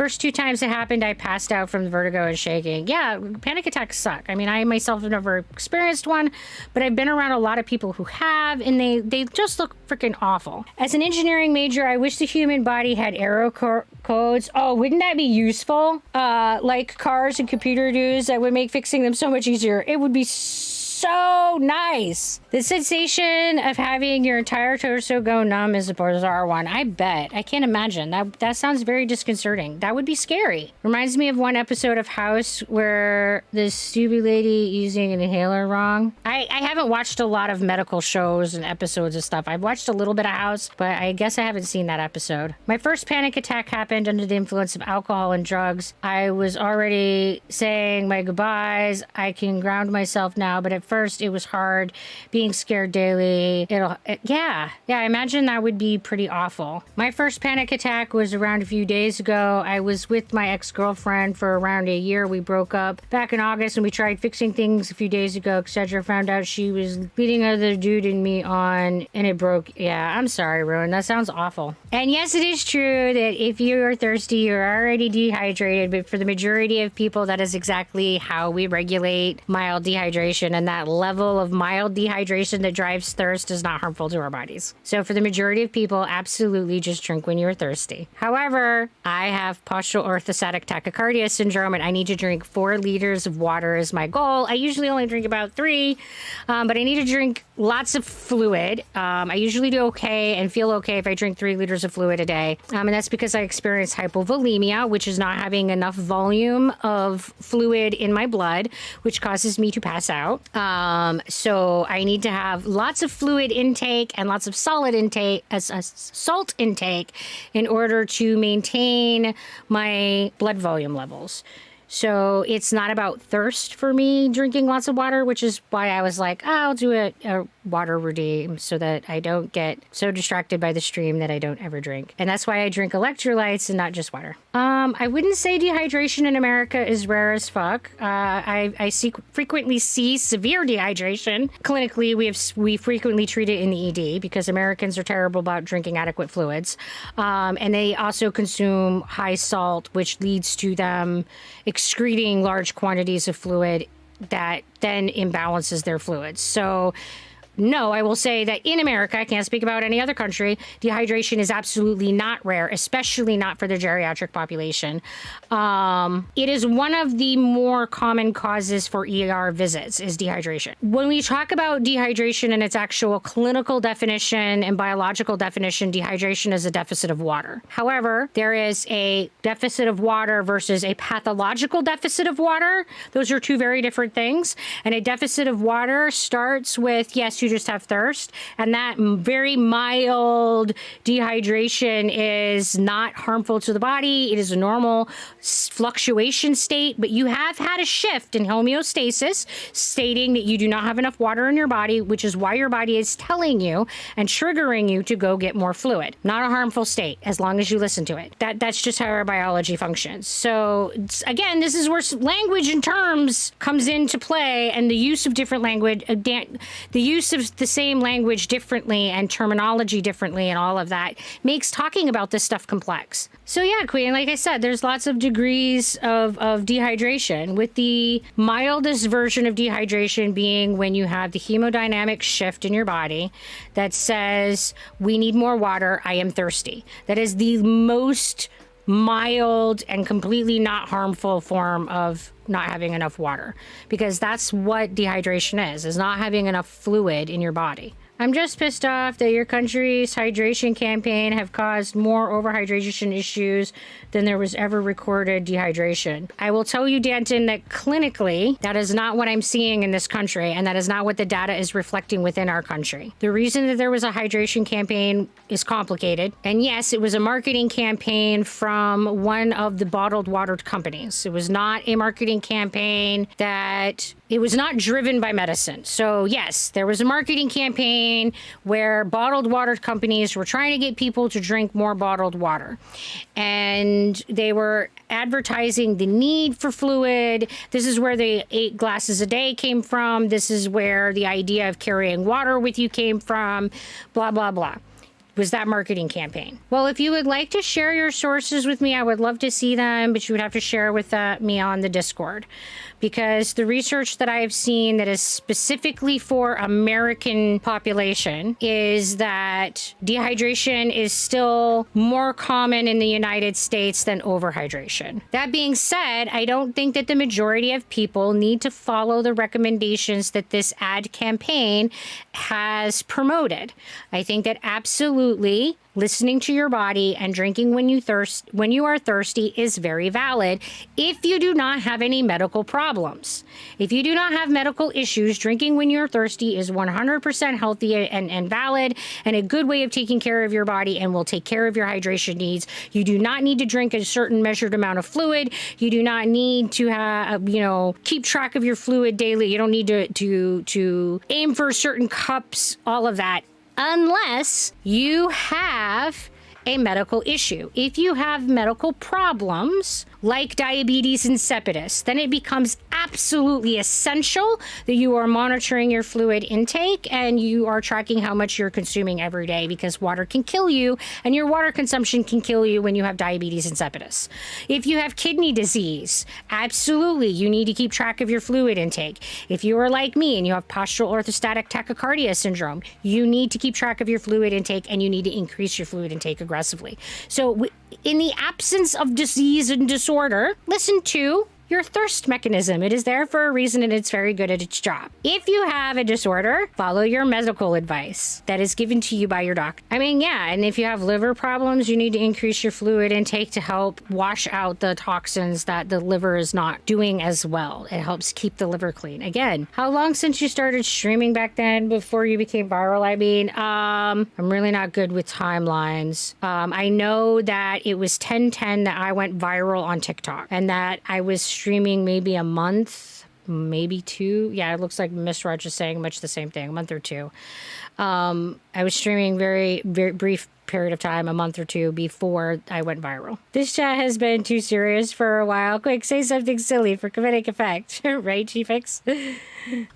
First 2 times it happened, I passed out from the vertigo and shaking. Yeah, panic attacks suck. I mean, I myself have never experienced one, but I've been around a lot of people who have, and they just look freaking awful. As an engineering major, I wish the human body had error codes. Oh, wouldn't that be useful? Like cars and computer do's, that would make fixing them so much easier. It would be so nice. The sensation of having your entire torso go numb is a bizarre one. I bet. I can't imagine. That sounds very disconcerting. That would be scary. Reminds me of one episode of House where this stupid lady using an inhaler wrong. I haven't watched a lot of medical shows and episodes of stuff. I've watched a little bit of House, but I guess I haven't seen that episode. My first panic attack happened under the influence of alcohol and drugs. I was already saying my goodbyes. I can ground myself now, but at first it was hard being scared daily. Yeah, I imagine that would be pretty awful. My first panic attack was around a few days ago. I was with my ex-girlfriend for around a year. We broke up back in August and we tried fixing things a few days ago, etc. Found out she was leading another dude and me on, and it broke. Yeah, I'm sorry, Rowan. That sounds awful. And yes, it is true that if you are thirsty, you're already dehydrated, but for the majority of people, that is exactly how we regulate mild dehydration, and that level of mild dehydration that drives thirst is not harmful to our bodies. So for the majority of people, absolutely just drink when you're thirsty. However, I have postural orthostatic tachycardia syndrome, and I need to drink 4 liters of water as my goal. I usually only drink about 3, but I need to drink lots of fluid. I usually do okay and feel okay if I drink 3 liters of fluid a day. And that's because I experience hypovolemia, which is not having enough volume of fluid in my blood, which causes me to pass out. So I need to have lots of fluid intake and lots of solid intake, salt intake, in order to maintain my blood volume levels. So it's not about thirst for me drinking lots of water, which is why I was like, I'll do a water redeem so that I don't get so distracted by the stream that I don't ever drink. And that's why I drink electrolytes and not just water. I wouldn't say dehydration in America is rare as fuck. I frequently see severe dehydration. Clinically, we frequently treat it in the ED because Americans are terrible about drinking adequate fluids. And they also consume high salt, which leads to them excreting large quantities of fluid that then imbalances their fluids. So no, I will say that in America, I can't speak about any other country, dehydration is absolutely not rare, especially not for the geriatric population. It is one of the more common causes for ER visits is dehydration. When we talk about dehydration in its actual clinical definition and biological definition, dehydration is a deficit of water. However, there is a deficit of water versus a pathological deficit of water. Those are 2 very different things. And a deficit of water starts with, yes, you just have thirst, and that very mild dehydration is not harmful to the body. It is a normal fluctuation state, but you have had a shift in homeostasis stating that you do not have enough water in your body, which is why your body is telling you and triggering you to go get more fluid. Not a harmful state as long as you listen to it. That's just how our biology functions. So again, this is where language and terms comes into play, and the use of different language, the use of the same language differently and terminology differently and all of that makes talking about this stuff complex. So yeah, Queen, like I said, there's lots of degrees of dehydration, with the mildest version of dehydration being when you have the hemodynamic shift in your body that says, we need more water, I am thirsty. That is the most mild and completely not harmful form of not having enough water, because that's what dehydration is not having enough fluid in your body. I'm just pissed off that your country's hydration campaign have caused more overhydration issues than there was ever recorded dehydration. I will tell you, Danton, that clinically, that is not what I'm seeing in this country, and that is not what the data is reflecting within our country. The reason that there was a hydration campaign is complicated. And yes, it was a marketing campaign from one of the bottled water companies. It was not a marketing campaign it was not driven by medicine. So yes, there was a marketing campaign where bottled water companies were trying to get people to drink more bottled water. And they were advertising the need for fluid. This is where the 8 glasses a day came from. This is where the idea of carrying water with you came from, blah, blah, blah. was that marketing campaign. Well, if you would like to share your sources with me, I would love to see them, but you would have to share with me on the Discord, because the research that I've seen that is specifically for American population is that dehydration is still more common in the United States than overhydration. That being said, I don't think that the majority of people need to follow the recommendations that this ad campaign has promoted. I think that absolutely listening to your body and drinking when you are thirsty is very valid if you do not have any medical problems. If you do not have medical issues, drinking when you're thirsty is 100% healthy and valid, and a good way of taking care of your body, and will take care of your hydration needs. You do not need to drink a certain measured amount of fluid. You do not need to have, keep track of your fluid daily. You don't need to aim for certain cups, all of that, unless you have a medical issue. If you have medical problems like diabetes insipidus, then it becomes absolutely essential that you are monitoring your fluid intake and you are tracking how much you're consuming every day, because water can kill you, and your water consumption can kill you when you have diabetes insipidus. If you have kidney disease, absolutely, you need to keep track of your fluid intake. If you are like me and you have postural orthostatic tachycardia syndrome, you need to keep track of your fluid intake, and you need to increase your fluid intake aggressively. So in the absence of disease and disorder, listen to your thirst mechanism. It is there for a reason, and it's very good at its job. If you have a disorder, follow your medical advice that is given to you by your doctor. And if you have liver problems, you need to increase your fluid intake to help wash out the toxins that the liver is not doing as well. It helps keep the liver clean. Again, how long since you started streaming back then before you became viral? I'm really not good with timelines. I know that it was 10/10 that I went viral on TikTok, and that I was streaming maybe a month, maybe two. Yeah, it looks like Miss Raj is saying much the same thing, a month or two. I was streaming very, very brief period of time, a month or two before I went viral. This chat has been too serious for a while. Quick, say something silly for comedic effect. Right, G-Fix?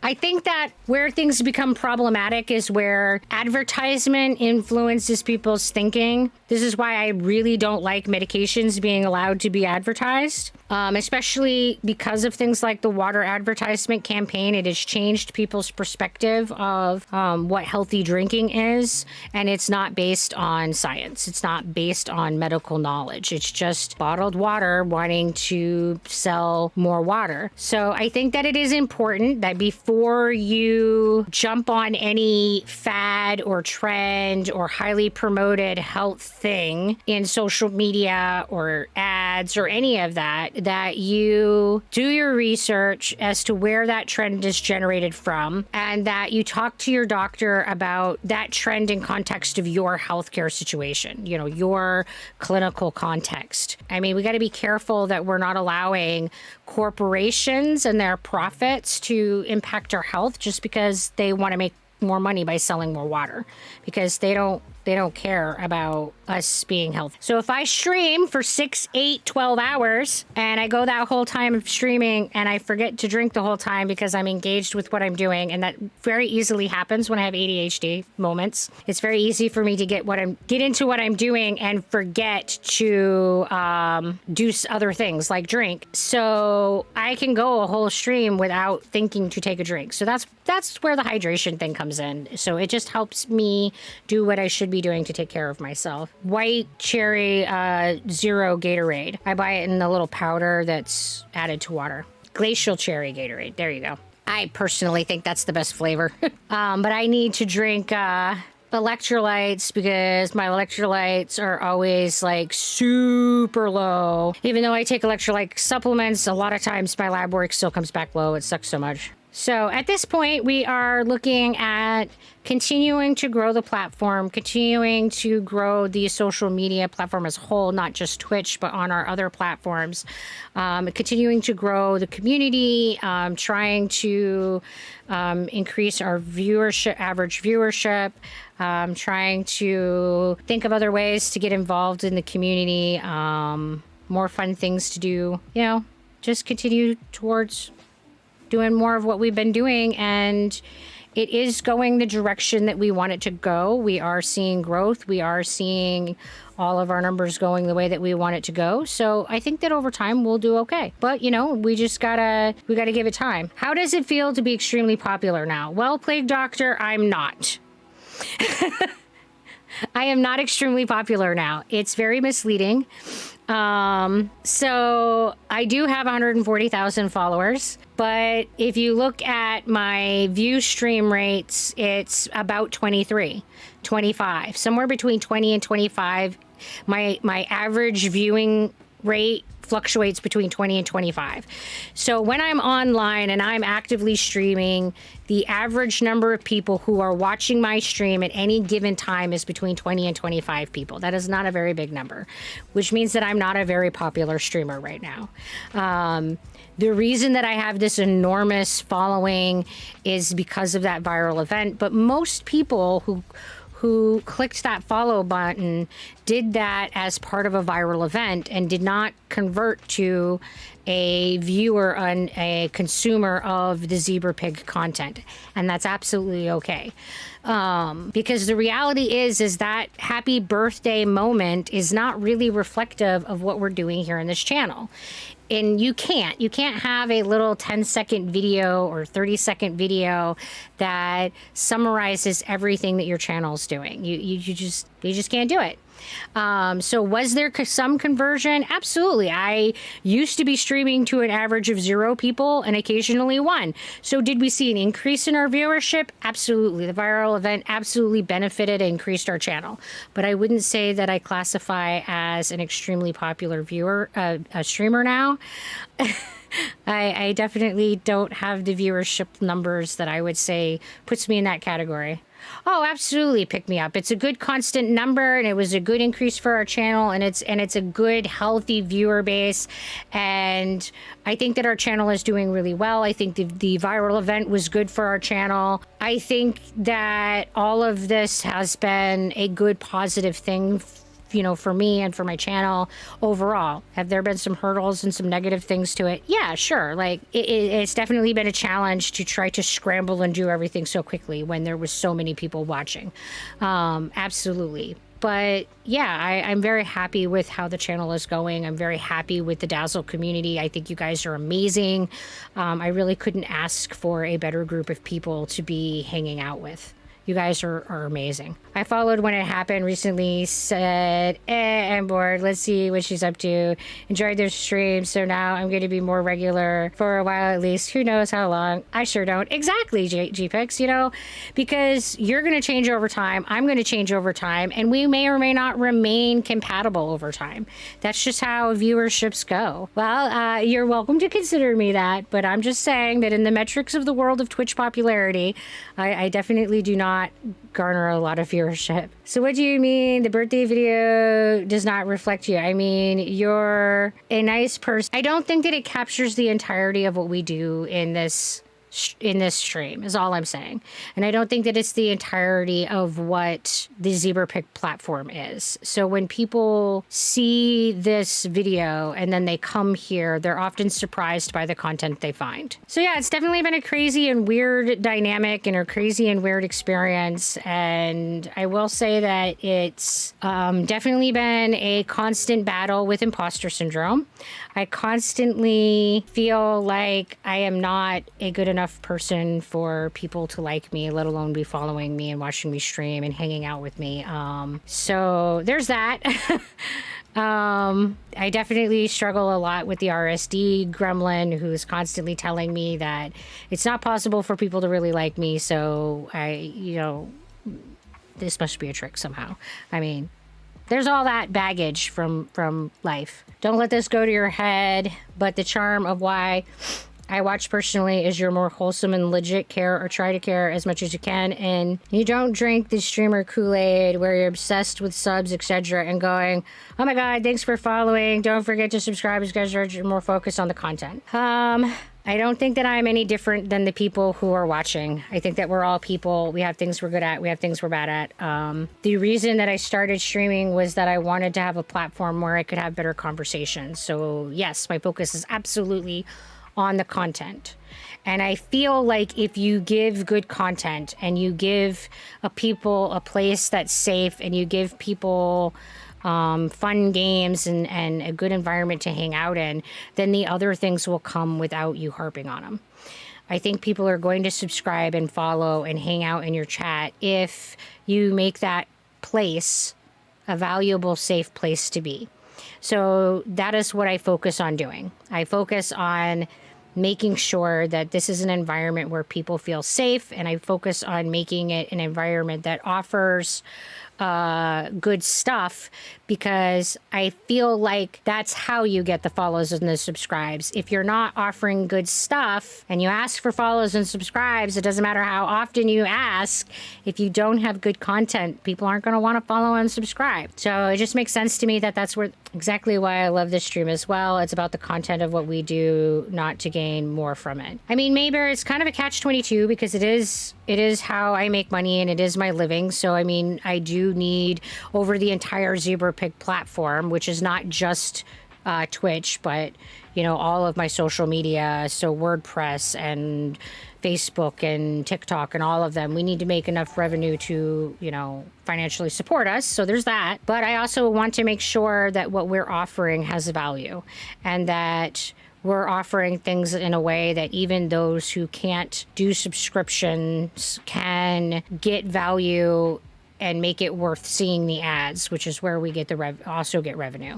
I think that where things become problematic is where advertisement influences people's thinking. This is why I really don't like medications being allowed to be advertised, especially because of things like the water advertisement campaign. It has changed people's perspective of what healthy drinking is, and it's not based on science. It's not based on medical knowledge. It's just bottled water wanting to sell more water. So I think that it is important that before you jump on any fad or trend or highly promoted health thing in social media or ads or any of that, that you do your research as to where that trend is generated from, and that you talk to your doctor about that trend in context of your healthcare situation, your clinical context. We got to be careful that we're not allowing corporations and their profits to impact our health just because they want to make more money by selling more water, because they don't care about us being healthy. So if I stream for 6, 8, 12 hours and I go that whole time of streaming and I forget to drink the whole time because I'm engaged with what I'm doing, and that very easily happens when I have ADHD moments. It's very easy for me to get into what I'm doing and forget to do other things like drink. So I can go a whole stream without thinking to take a drink. So that's where the hydration thing comes in. So it just helps me do what I should be doing to take care of myself. White cherry zero Gatorade. I buy it in the little powder that's added to water. Glacial cherry Gatorade. There you go. I personally think that's the best flavor. But I need to drink electrolytes because my electrolytes are always like super low. Even though I take electrolyte supplements, a lot of times my lab work still comes back low. It sucks so much. So at this point, we are looking at continuing to grow the platform, continuing to grow the social media platform as a whole, not just Twitch, but on our other platforms, continuing to grow the community, trying to increase our average viewership, trying to think of other ways to get involved in the community, more fun things to do, just continue towards doing more of what we've been doing and it is going the direction that we want it to go. We are seeing growth. We are seeing all of our numbers going the way that we want it to go. So I think that over time we'll do okay. But we just gotta give it time. How does it feel to be extremely popular now? Well, Plague Doctor, I'm not. I am not extremely popular now. It's very misleading. So I do have 140,000 followers, but if you look at my view stream rates, it's about 23, 25, somewhere between 20 and 25. My average viewing rate fluctuates between 20 and 25. So when I'm online and I'm actively streaming, the average number of people who are watching my stream at any given time is between 20 and 25 people. That is not a very big number, which means that I'm not a very popular streamer right now. The reason that I have this enormous following is because of that viral event, but most people who clicked that follow button did that as part of a viral event and did not convert to a viewer and a consumer of the Zebra Pig content. And that's absolutely okay. Because the reality is that happy birthday moment is not really reflective of what we're doing here in this channel. And you can't have a little 10-second video or 30-second video that summarizes everything that your channel is doing. You just can't do it. So was there some conversion? Absolutely. I used to be streaming to an average of 0 people and occasionally 1. So did we see an increase in our viewership? Absolutely. The viral event absolutely benefited and increased our channel. But I wouldn't say that I classify as an extremely popular a streamer now. I definitely don't have the viewership numbers that I would say puts me in that category. Oh, absolutely, pick me up. It's a good constant number, and it was a good increase for our channel, and it's a good, healthy viewer base, and I think that our channel is doing really well. I think the viral event was good for our channel. I think that all of this has been a good, positive thing for me and for my channel overall. Have there been some hurdles and some negative things to it? Yeah, sure. Like it's definitely been a challenge to try to scramble and do everything so quickly when there was so many people watching. Absolutely. But yeah, I'm very happy with how the channel is going. I'm very happy with the Dazzle community. I think you guys are amazing. I really couldn't ask for a better group of people to be hanging out with. You guys are amazing. I followed when it happened recently, said, I'm bored. Let's see what she's up to. Enjoyed their stream, so now I'm going to be more regular for a while at least. Who knows how long? I sure don't. Exactly, GPix, because you're going to change over time. I'm going to change over time, and we may or may not remain compatible over time. That's just how viewerships go. Well, you're welcome to consider me that, but I'm just saying that in the metrics of the world of Twitch popularity, I definitely do not garner a lot of viewership. So what do you mean the birthday video does not reflect you? I mean, you're a nice person. I don't think that it captures the entirety of what we do in this stream is all I'm saying. And I don't think that it's the entirety of what the Zebra Pig platform is. So when people see this video and then they come here, they're often surprised by the content they find. So yeah, it's definitely been a crazy and weird dynamic and a crazy and weird experience. And I will say that it's definitely been a constant battle with imposter syndrome. I constantly feel like I am not a good enough person for people to like me, let alone be following me and watching me stream and hanging out with me. So there's that. I definitely struggle a lot with the RSD gremlin who's constantly telling me that it's not possible for people to really like me. So this must be a trick somehow. I mean, there's all that baggage from life. Don't let this go to your head, but the charm of why I watch personally is you're more wholesome and legit care or try to care as much as you can, and you don't drink the streamer Kool-Aid where you're obsessed with subs, etc. and going, oh my god, thanks for following, don't forget to subscribe because you're more focused on the content. I don't think that I'm any different than the people who are watching. I think that we're all people. We have things we're good at. We have things we're bad at. The reason that I started streaming was that I wanted to have a platform where I could have better conversations. So yes, my focus is absolutely on the content. And I feel like if you give good content and you give people a place that's safe and you give people fun games and a good environment to hang out in, then the other things will come without you harping on them. I think people are going to subscribe and follow and hang out in your chat if you make that place a valuable, safe place to be. So that is what I focus on doing. I focus on making sure that this is an environment where people feel safe, and I focus on making it an environment that offers good stuff, because I feel like that's how you get the follows and the subscribes. If you're not offering good stuff and you ask for follows and subscribes, it doesn't matter how often you ask. If you don't have good content, people aren't going to want to follow and subscribe. So it just makes sense to me that that's exactly why I love this stream as well. It's about the content of what we do, not to gain more from it. I mean, maybe it's kind of a catch-22 because it is how I make money and it is my living. So, I mean, I do need over the entire Zebra Pig platform, which is not just Twitch, but, you know, all of my social media. So WordPress and Facebook and TikTok and all of them. We need to make enough revenue to, you know, financially support us. So there's that. But I also want to make sure that what we're offering has value and that we're offering things in a way that even those who can't do subscriptions can get value and make it worth seeing the ads, which is where we get also get revenue.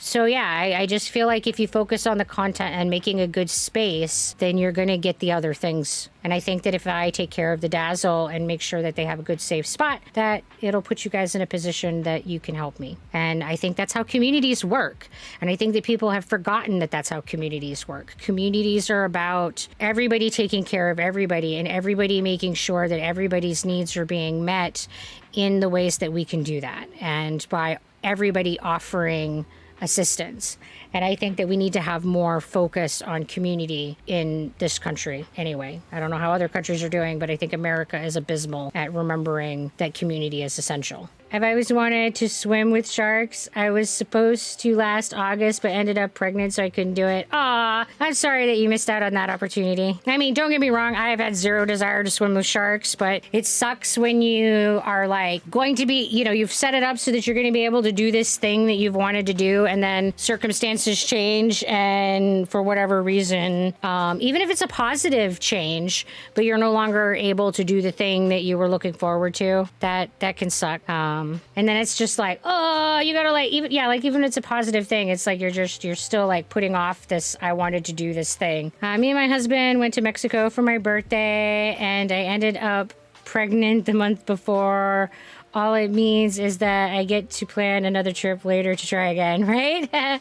So yeah, I just feel like if you focus on the content and making a good space, then you're going to get the other things. And I think that if I take care of the Dazzle and make sure that they have a good safe spot, that it'll put you guys in a position that you can help me. And I think that's how communities work. And I think that people have forgotten that that's how communities work. Communities are about everybody taking care of everybody and everybody making sure that everybody's needs are being met in the ways that we can do that. And by everybody offering assistance. And I think that we need to have more focus on community in this country anyway. I don't know how other countries are doing, but I think America is abysmal at remembering that community is essential. I've always wanted to swim with sharks. I was supposed to last August, but ended up pregnant, so I couldn't do it. Aw, I'm sorry that you missed out on that opportunity. I mean, don't get me wrong, I have had zero desire to swim with sharks, but it sucks when you are like going to be, you know, you've set it up so that you're going to be able to do this thing that you've wanted to do, and then circumstances change, and for whatever reason, even if it's a positive change, but you're no longer able to do the thing that you were looking forward to, that can suck. And then it's just like, oh, you gotta like, even if it's a positive thing, it's like you're still like putting off this, I wanted to do this thing. Me and my husband went to Mexico for my birthday, and I ended up pregnant the month before. All it means is that I get to plan another trip later to try again, right?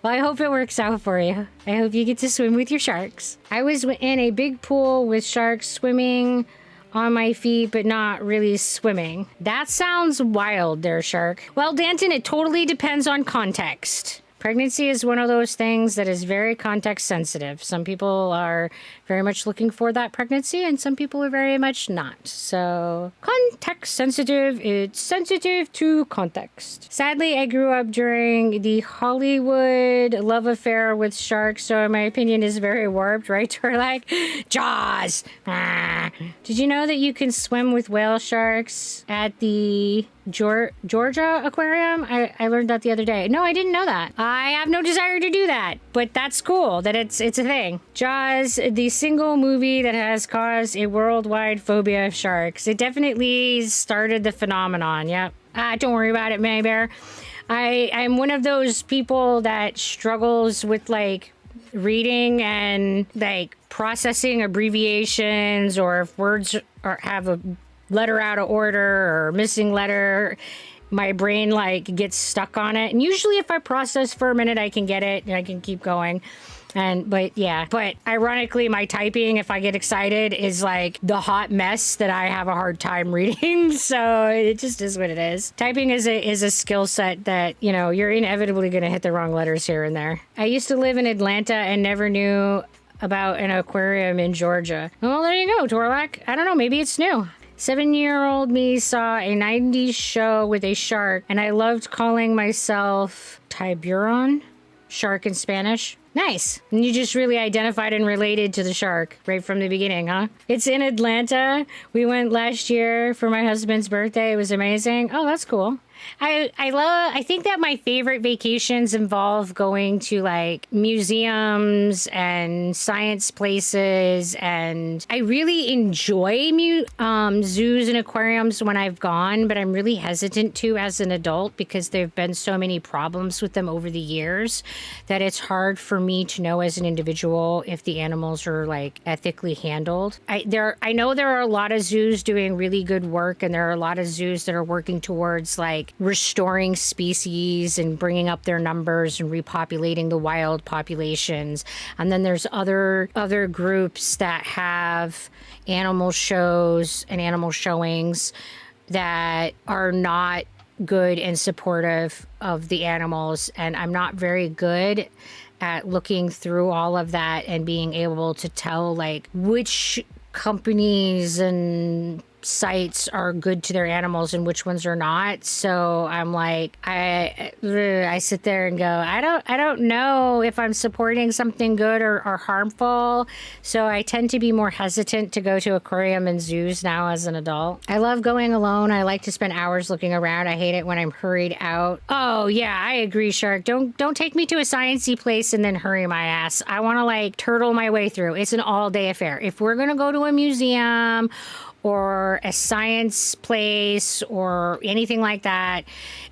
Well, I hope it works out for you. I hope you get to swim with your sharks. I was in a big pool with sharks swimming on my feet, but not really swimming. That sounds wild there, shark. Well, Danton, it totally depends on context. Pregnancy is one of those things that is very context sensitive. Some people are very much looking for that pregnancy, and some people are very much not. So context sensitive, it's sensitive to context. Sadly, I grew up during the Hollywood love affair with sharks, so my opinion is very warped, right? Or like, Jaws! Ah. Did you know that you can swim with whale sharks at the Georgia Aquarium? I learned that the other day. No, I didn't know that. I have no desire to do that, but that's cool that it's a thing. Jaws, the single movie that has caused a worldwide phobia of sharks. It definitely started the phenomenon. Yep. Don't worry about it, May Bear. I'm one of those people that struggles with like reading and like processing abbreviations, or if words have a letter out of order or missing letter, my brain like gets stuck on it. And usually if I process for a minute, I can get it and I can keep going. But ironically, my typing, if I get excited, is like the hot mess that I have a hard time reading. So it just is what it is. Typing is a skill set that, you know, you're inevitably going to hit the wrong letters here and there. I used to live in Atlanta and never knew about an aquarium in Georgia. Well, there you go, Torlak. I don't know, maybe it's new. 7-year-old me saw a 90s show with a shark, and I loved calling myself Tiburon shark in Spanish. Nice. And you just really identified and related to the shark right from the beginning, huh? It's in Atlanta. We went last year for my husband's birthday. It was amazing. Oh, that's cool. I think that my favorite vacations involve going to like museums and science places, and I really enjoy zoos and aquariums when I've gone, but I'm really hesitant to as an adult because there've been so many problems with them over the years that it's hard for me to know as an individual if the animals are like ethically handled. I know there are a lot of zoos doing really good work, and there are a lot of zoos that are working towards like restoring species and bringing up their numbers and repopulating the wild populations. And then there's other groups that have animal shows and animal showings that are not good and supportive of the animals. And I'm not very good at looking through all of that and being able to tell like which companies and sites are good to their animals and which ones are not. So I'm like, I sit there and go, I don't know if I'm supporting something good or harmful. So I tend to be more hesitant to go to aquarium and zoos now as an adult. I love going alone. I like to spend hours looking around. I hate it when I'm hurried out. Oh yeah, I agree, Shark. Don't take me to a sciencey place and then hurry my ass. I want to like turtle my way through. It's an all-day affair. If we're gonna go to a museum or a science place or anything like that,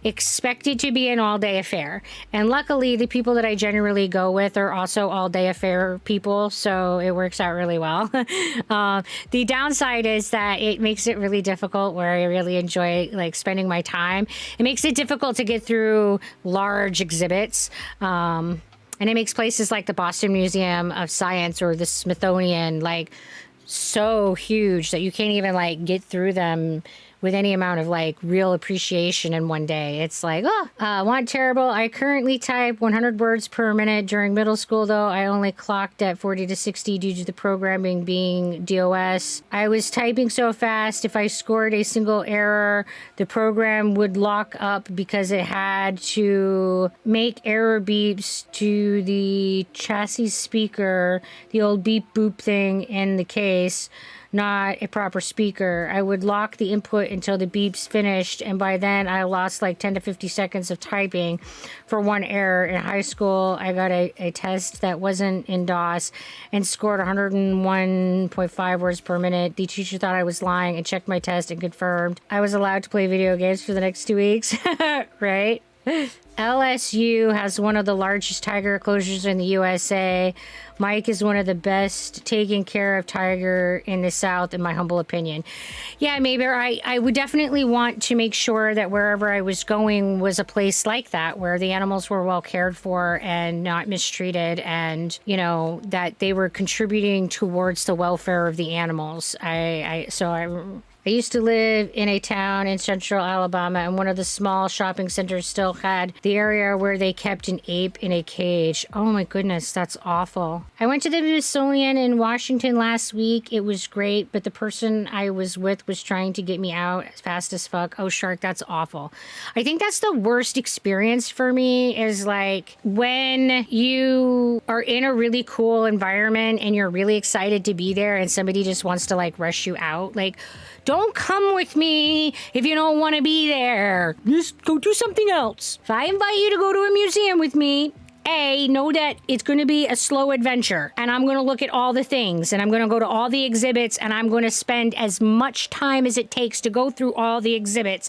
expect it to be an all-day affair. And luckily, the people that I generally go with are also all-day affair people, so it works out really well. The downside is that it makes it really difficult where I really enjoy like spending my time. It makes it difficult to get through large exhibits. And it makes places like the Boston Museum of Science or the Smithsonian like so huge that you can't even like get through them with any amount of like real appreciation in one day. It's like, want terrible. I currently type 100 words per minute. During middle school, though, I only clocked at 40 to 60 due to the programming being DOS. I was typing so fast, if I scored a single error, the program would lock up because it had to make error beeps to the chassis speaker, the old beep boop thing in the case, not a proper speaker. I would lock the input until the beeps finished, and by then I lost like 10 to 50 seconds of typing for one error. In high school, I got a test that wasn't in DOS and scored 101.5 words per minute. The teacher thought I was lying and checked my test and confirmed I was allowed to play video games for the next 2 weeks. Right? LSU has one of the largest tiger enclosures in the USA. Mike is one of the best taking care of tiger in the South, in my humble opinion. Yeah, maybe I would definitely want to make sure that wherever I was going was a place like that, where the animals were well cared for and not mistreated, and, you know, that they were contributing towards the welfare of the animals. I used to live in a town in central Alabama, and one of the small shopping centers still had the area where they kept an ape in a cage. Oh my goodness, that's awful. I went to the Smithsonian in Washington last week. It was great, but the person I was with was trying to get me out as fast as fuck. Oh, Shark, that's awful. I think that's the worst experience for me, is like when you are in a really cool environment and you're really excited to be there and somebody just wants to like rush you out. Like, don't come with me if you don't want to be there. Just go do something else. If I invite you to go to a museum with me, know that it's going to be a slow adventure, and I'm going to look at all the things, and I'm going to go to all the exhibits, and I'm going to spend as much time as it takes to go through all the exhibits.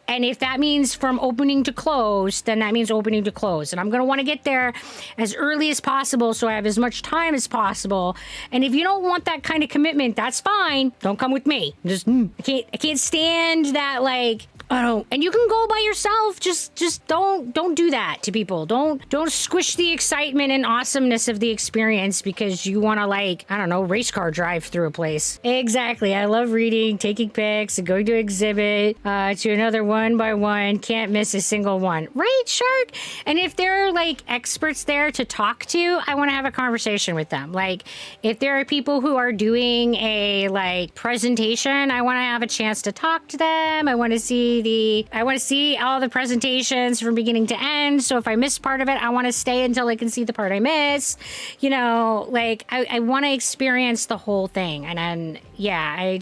And if that means from opening to close, then that means opening to close. And I'm going to want to get there as early as possible so I have as much time as possible. And if you don't want that kind of commitment, that's fine. Don't come with me. I can't stand that, like, I don't. And you can go by yourself. Just don't do that to people. Don't squish the excitement and awesomeness of the experience because you want to, like, I don't know, race car drive through a place. Exactly. I love reading, taking pics, and going to exhibit to another one by one. Can't miss a single one. Right, Shark? And if there are like experts there to talk to, I want to have a conversation with them. Like, if there are people who are doing a like presentation, I want to have a chance to talk to them. I want to see see all the presentations from beginning to end. So if I miss part of it, I want to stay until I can see the part I miss. You know, like I want to experience the whole thing. And then, yeah, I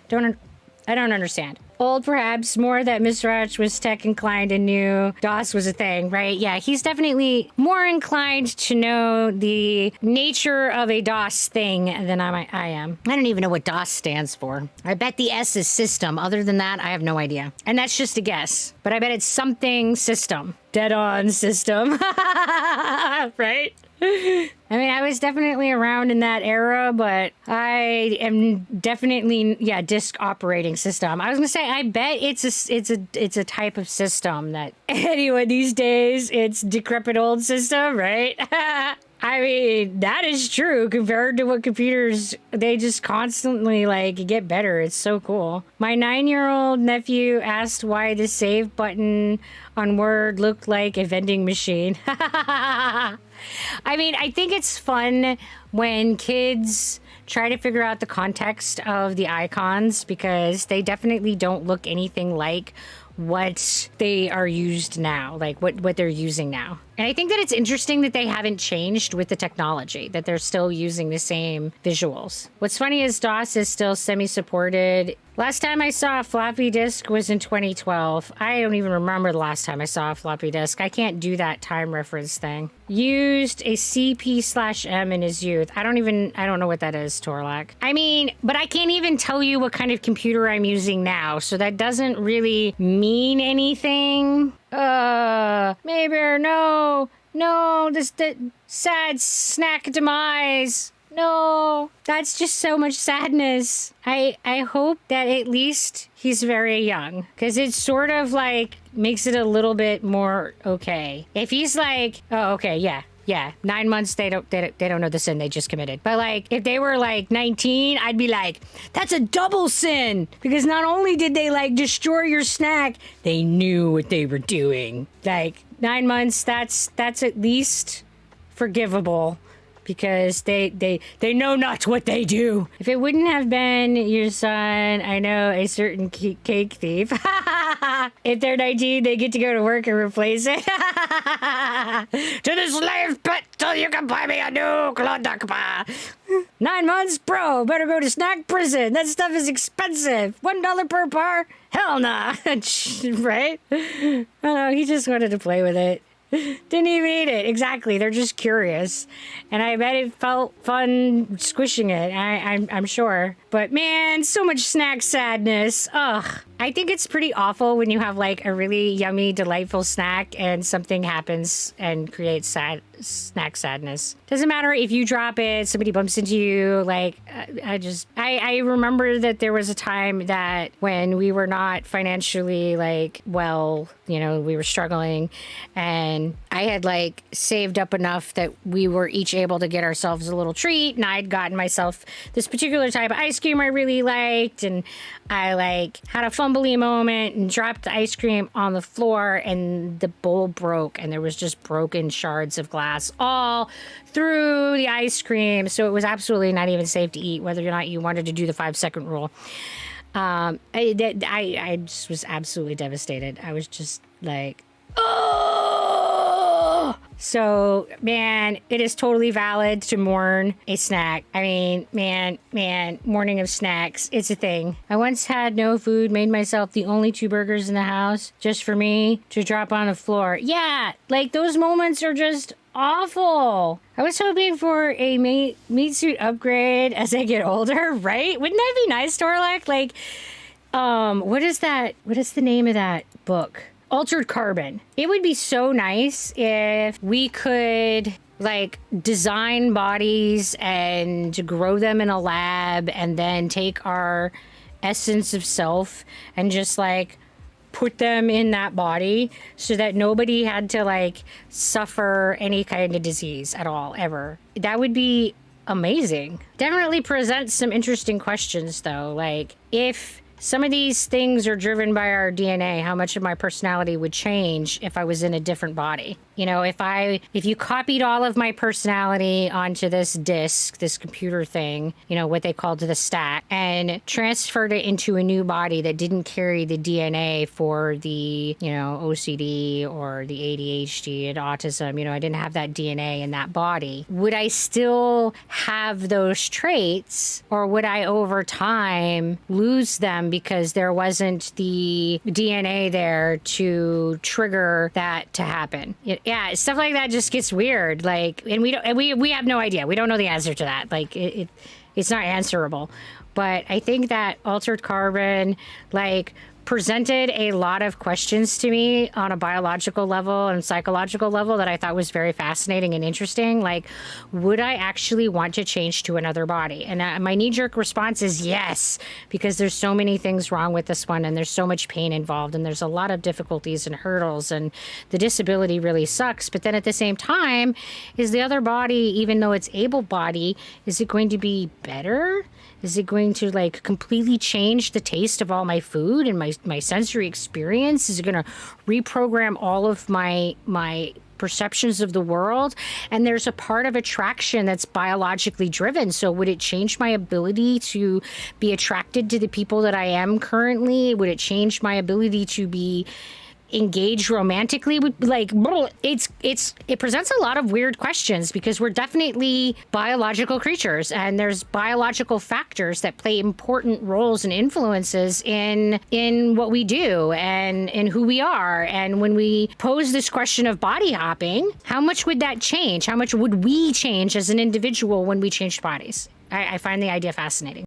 don't understand. Old, perhaps, more that Mr. Arch was tech inclined and knew DOS was a thing, right? Yeah, he's definitely more inclined to know the nature of a DOS thing than I am. I don't even know what DOS stands for. I bet the S is system. Other than that, I have no idea. And that's just a guess. But I bet it's something system. Dead on system. Right? I mean, I was definitely around in that era, but I am definitely, disk operating system. I was gonna say, I bet it's a type of system that anyway these days it's decrepit old system, right? I mean, that is true compared to what computers, they just constantly get better. It's so cool. My 9-year-old nephew asked why the save button on Word looked like a vending machine. I mean, I think it's fun when kids try to figure out the context of the icons because they definitely don't look anything like what they are used now, like what they're using now. And I think that it's interesting that they haven't changed with the technology, that they're still using the same visuals. What's funny is DOS is still semi-supported. Last time I saw a floppy disk was in 2012. I don't even remember the last time I saw a floppy disk. I can't do that time reference thing. Used a CP/M in his youth. I don't know what that is, Torlak. I mean, but I can't even tell you what kind of computer I'm using now, so that doesn't really mean anything. Maybe or no, the sad snack demise. No, that's just so much sadness. I hope that at least he's very young, because it sort of makes it a little bit more okay. If he's oh, okay, yeah, 9 months, they don't know the sin they just committed. But if they were 19, I'd be that's a double sin, because not only did they destroy your snack, they knew what they were doing. 9 months, that's at least forgivable, because they know not what they do. If it wouldn't have been your son, I know a certain cake thief. If they're 19, they get to go to work and replace it. To the slave pit till you can buy me a new Klondike bar. 9 months, bro. Better go to snack prison. That stuff is expensive. $1 per bar? Hell nah. Right? I don't know. He just wanted to play with it. Didn't even eat it. Exactly. They're just curious. And I bet it felt fun squishing it. I'm sure. But man, so much snack sadness. Ugh. I think it's pretty awful when you have a really yummy, delightful snack and something happens and creates snack sadness. Doesn't matter if you drop it, somebody bumps into you. I remember that there was a time that when we were not financially well, we were struggling, and I had saved up enough that we were each able to get ourselves a little treat, and I'd gotten myself this particular type of ice cream I really liked, and I had a fumbly moment and dropped the ice cream on the floor, and the bowl broke, and there was just broken shards of glass all through the ice cream. So it was absolutely not even safe to eat, whether or not you wanted to do the 5-second rule. I just was absolutely devastated. I was just oh! So, man, it is totally valid to mourn a snack. I mean, man, mourning of snacks, it's a thing. I once had no food, made myself the only 2 burgers in the house just for me to drop on the floor. Yeah, those moments are just awful. I was hoping for a meat suit upgrade as I get older, right? Wouldn't that be nice, Torlak? What is that? What is the name of that book? Altered Carbon. It would be so nice if we could design bodies and grow them in a lab and then take our essence of self and just put them in that body so that nobody had to suffer any kind of disease at all, ever. That would be amazing. Definitely presents some interesting questions though. If some of these things are driven by our DNA, how much of my personality would change if I was in a different body? You know, if you copied all of my personality onto this disk, this computer thing, you know, what they called the stack, and transferred it into a new body that didn't carry the DNA for the, you know, OCD or the ADHD and autism, you know, I didn't have that DNA in that body, would I still have those traits, or would I over time lose them because there wasn't the DNA there to trigger that to happen? Yeah, stuff like that just gets weird. Like, and we have no idea. We don't know the answer to that. Like, it's not answerable. But I think that Altered Carbon, like, presented a lot of questions to me on a biological level and psychological level that I thought was very fascinating and interesting. Like, would I actually want to change to another body? And my knee-jerk response is yes, because there's so many things wrong with this one, and there's so much pain involved, and there's a lot of difficulties and hurdles, and the disability really sucks. But then at the same time, is the other body, even though it's able-bodied, is it going to be better? Is it going to, like, completely change the taste of all my food and my sensory experience? Is it going to reprogram all of my perceptions of the world? And there's a part of attraction that's biologically driven. So would it change my ability to be attracted to the people that I am currently? Would it change my ability to be engaged romantically? Like, it presents a lot of weird questions, because we're definitely biological creatures, and there's biological factors that play important roles and influences in what we do and in who we are. And when we pose this question of body hopping, how much would that change? How much would we change as an individual when we changed bodies? I find the idea fascinating.